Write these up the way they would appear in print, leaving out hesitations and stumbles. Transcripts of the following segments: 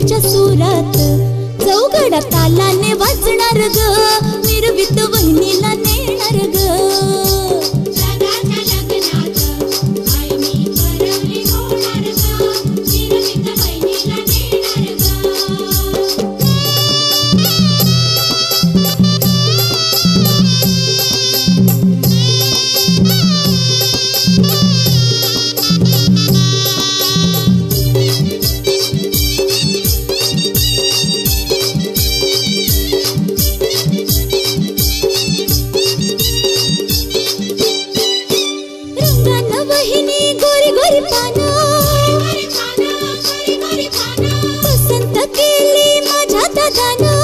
वीणांच्या सुरात चौघडा तालाने वाजणार ग, मिरवीत वहिनीला नेणार ग. पसंत केली माझ्या दादानं,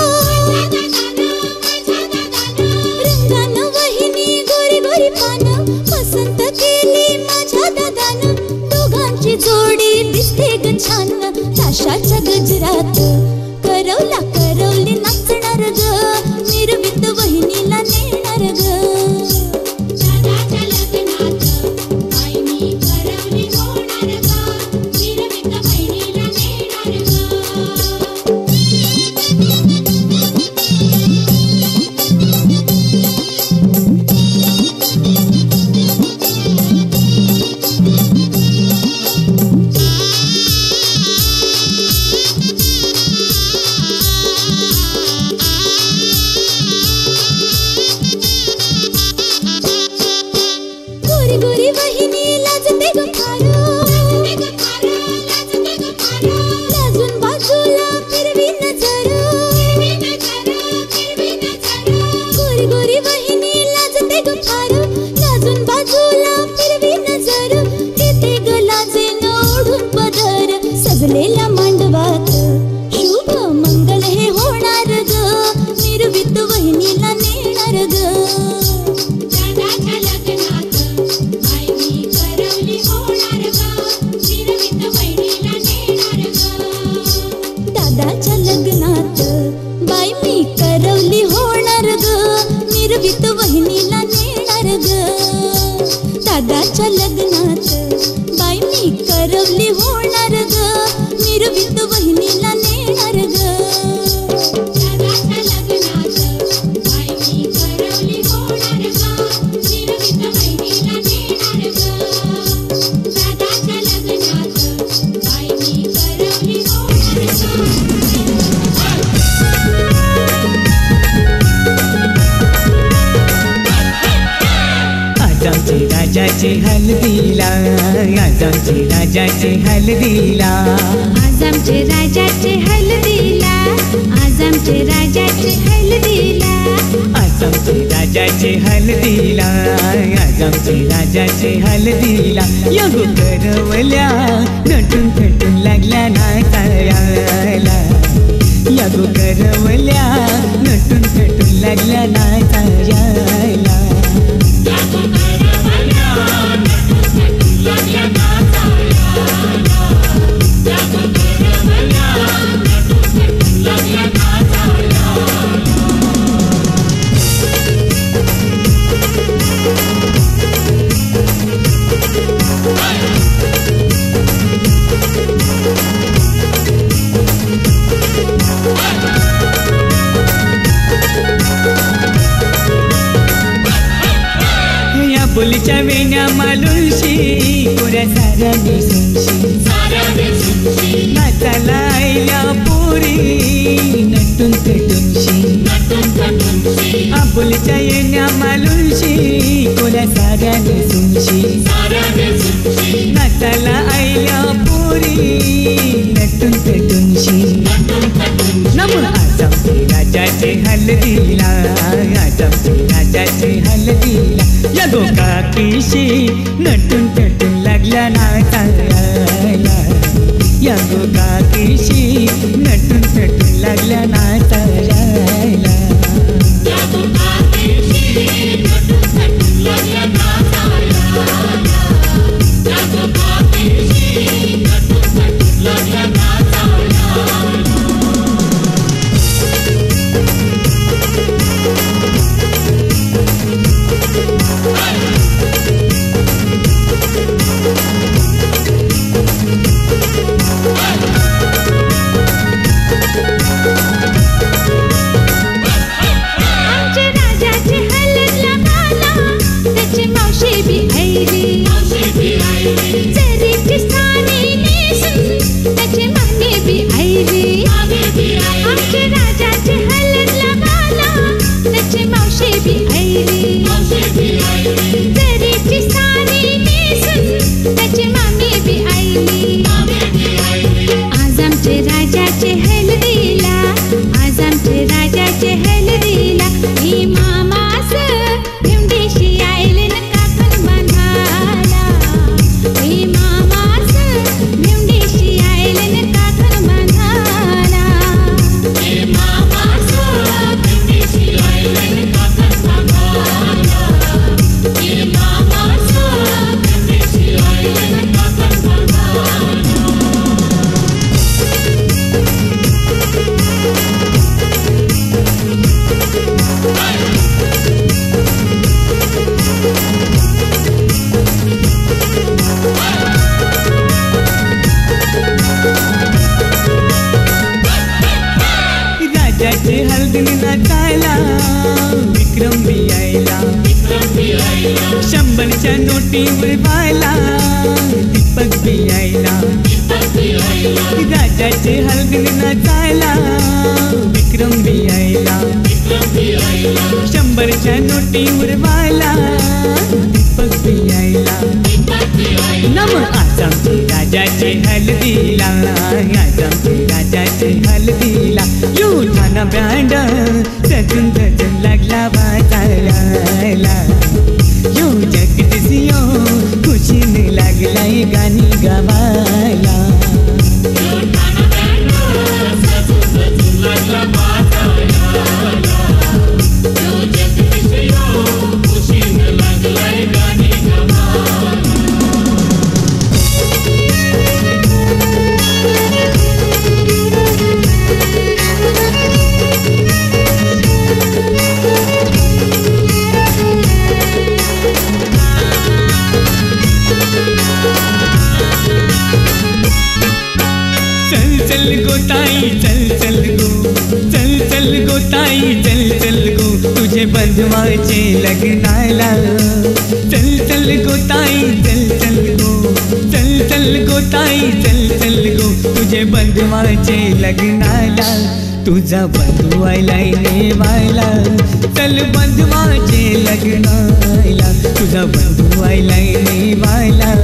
रंगानं वहिनी गोरी गोरी पानं. पसंत केली माझ्या दादानं, दोघांची जोडी दिसते ग छान. ताशाच्या गजरात करवला करवली नाचणार ग, मिरवीत वहिनीला नेणार ग. गोरी वहिनी लाजते ग फार, लाजून बाजूला फिरवी नजर. गोरी गोरी वहिनी लाजते ग फार, लाजून बाजूला फिरवी नजर. येते ग लाजेन ओढून पदर, सजलेल्या मांडवात शुभ मंगल हे होणार ग, मिरवीत वहिनीला नेणार ग. दादाच्या लग्नात बाई मी करवली होणार ग, मिरवीत वहिनीला नेणार ग. दादाच्या लग्नात बाई मी करवली होणार ग, मिरवीत वहिनीला नेणार ग. आमचे राजाचे हल्दीला, आज आमचे राजाचे हल्दीला, आज आमचे राजाचे हल्दीला, आज आमचे राजाचे हल्दीला, आज आमचे राजाचे हल्दीला, आज आमचे राजाचे हल्दीला. यगो करवल्या नटून थटून लागल्या नाचायला, यगो करवल्या नटून थटून लागल्या नाचायला. बोलीच्या वेण्या मालुंशी, कोऱ्या साऱ्या नेसूनशी, नाचाला आईल्या पोरी नटून थटूनशी. आबोलीच्या वेण्या मालुंशी, कोऱ्या साऱ्या नेसूनशी, नाचाला आईल्या पोरी नटून थटूनशी. नमून आज आमचे राजाचे हल्दीला, आज आमचे राजाचे हल्दीला. यगो काकीशी नटून थटून लागल्या नाचायला, यगो काकीशी नटून थटून लागल्या नाचायला. आयला विक्रम बी आयला शंभरच्या नोटी उडवायला दीपक बी आयला राजाचे हलगीन नाचायला विक्रम बी आयला शंभरच्या नोटी उडवायला दीपक बी आयला नम आज आमचे राजाचे हलदीला आज आमचे राजाचे हलदीला युठाना बँड सजून सजून लागला वाजायला यो जगदीशियो खुशीने लागलाय गाणी गावायला तुझे बंधवाचे लग्नाला चल चल गो ताई चल चल गो चल चल गो ताई चल चल गो तुझे बंधवाचे लग्नाला तुझा बंधू आयलाय नेवायला चल बंधवाचे लग्नाला तुझा बंधू आयलाय नेवायला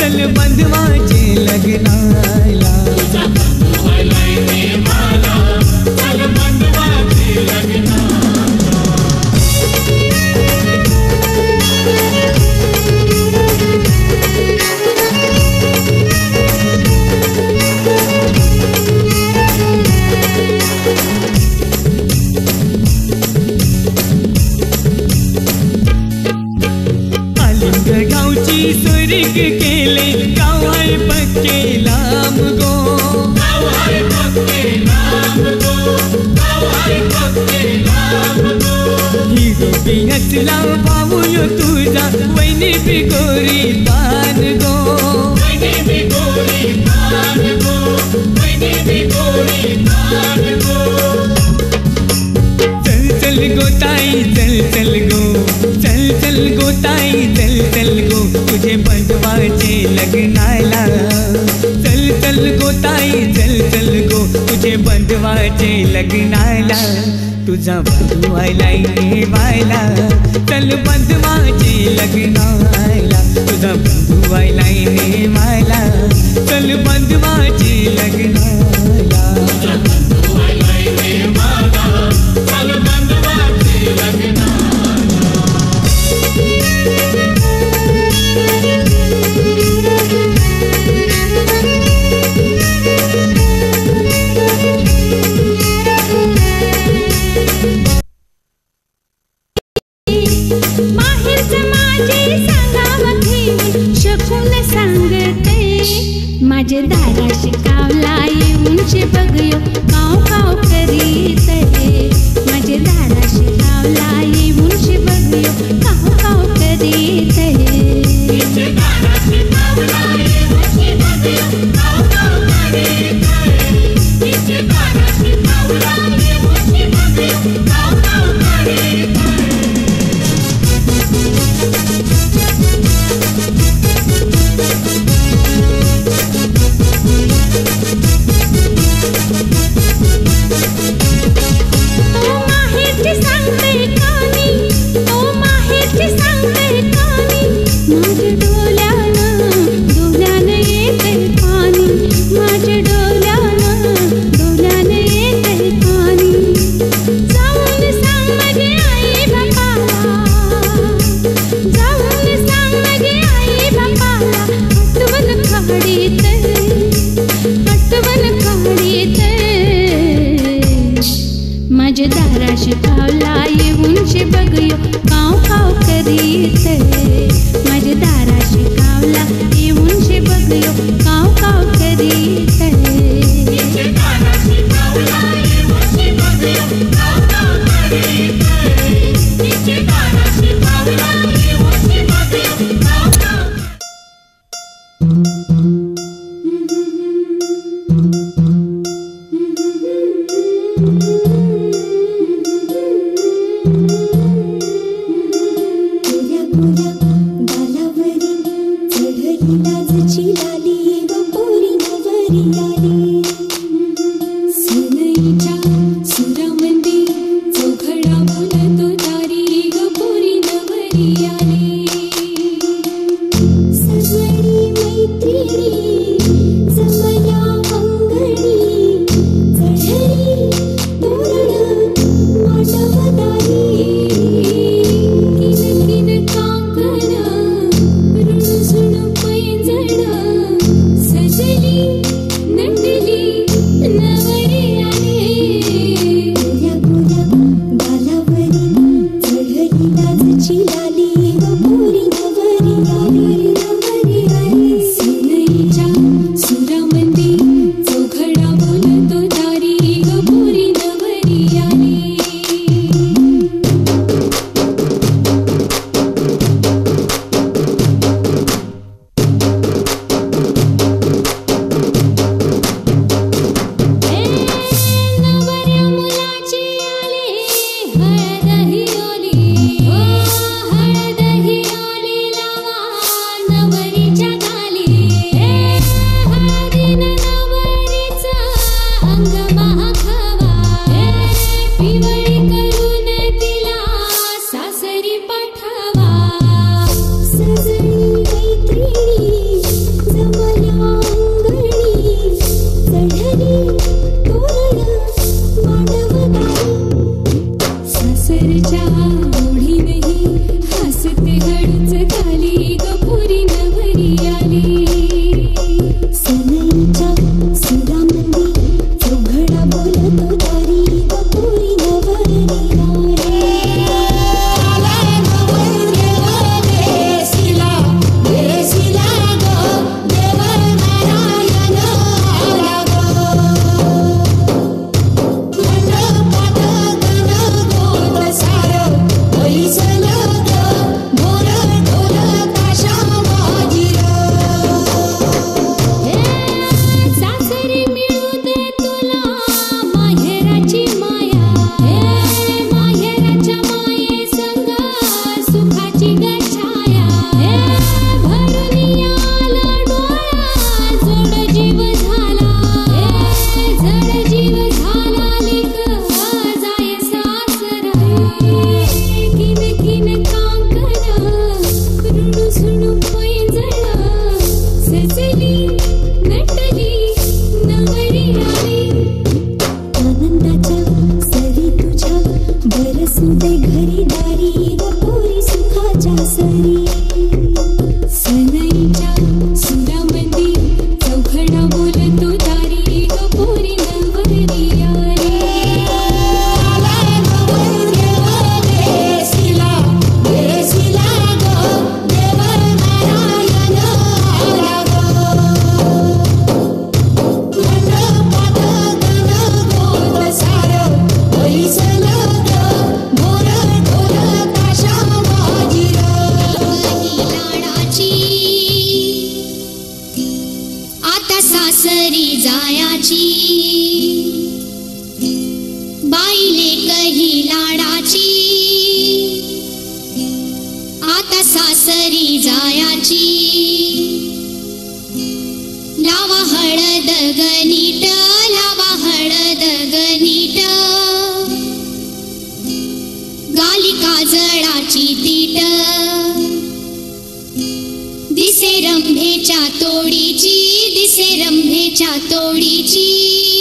चल बंधवाचे लग्नाला तुझा बंधू आयलाय नेवायला चल बंधवाचे लग्नाला सुरीक केले गाव आहे पक्के लांब गो गाव आहे पक्के लांब गो गाव आहे पक्के लांब गो हिरो बी हसला भाऊ यो तुझा वैनी बी गोरी पान गो वैनी बी गोरी पान गो वैनी बी गोरी पान गो चल चल गो ताई चल चल गो चल चल गो ताई चल चल गो तुझे बंधवाचे लग्नाला चल चल गो ताई चल चल गो तुझे बंधवाचे लग्नाला तुझा बंधू आयलाय नेवायला चल बंधवाचे लग्नाला तुझा बंधू आयलाय नेवायला चल बंधवाचे लग्नाला तुझा बंधू आयलाय नेवायला चल बंधवाचे लग्नाला माझे दाराशी कावला येऊनचे बघयो काव काव करीत हे माझे दाराशी कावला येऊनचे बघयो काव काव करीत हे माझे दाराशी कावला येऊनचे बघयो काव काव करीत हे माझे दाराशी कावला येऊनचे बघयो काव काव करीत माझे दाराशी कावला येऊनचे बघयो काव काव करीत माझे दाराशी कावला येऊनचे बघयो काव काव करीत माझे दाराशी कावला येऊनचे बघयो काव काव करीत माझे दाराशी कावला येऊनचे बघयो काव काव गणित लावा हळद गणित गाली काजळाची तीट दिसे रंभेच्या तोडीची दिसे रंभेच्या तोडीची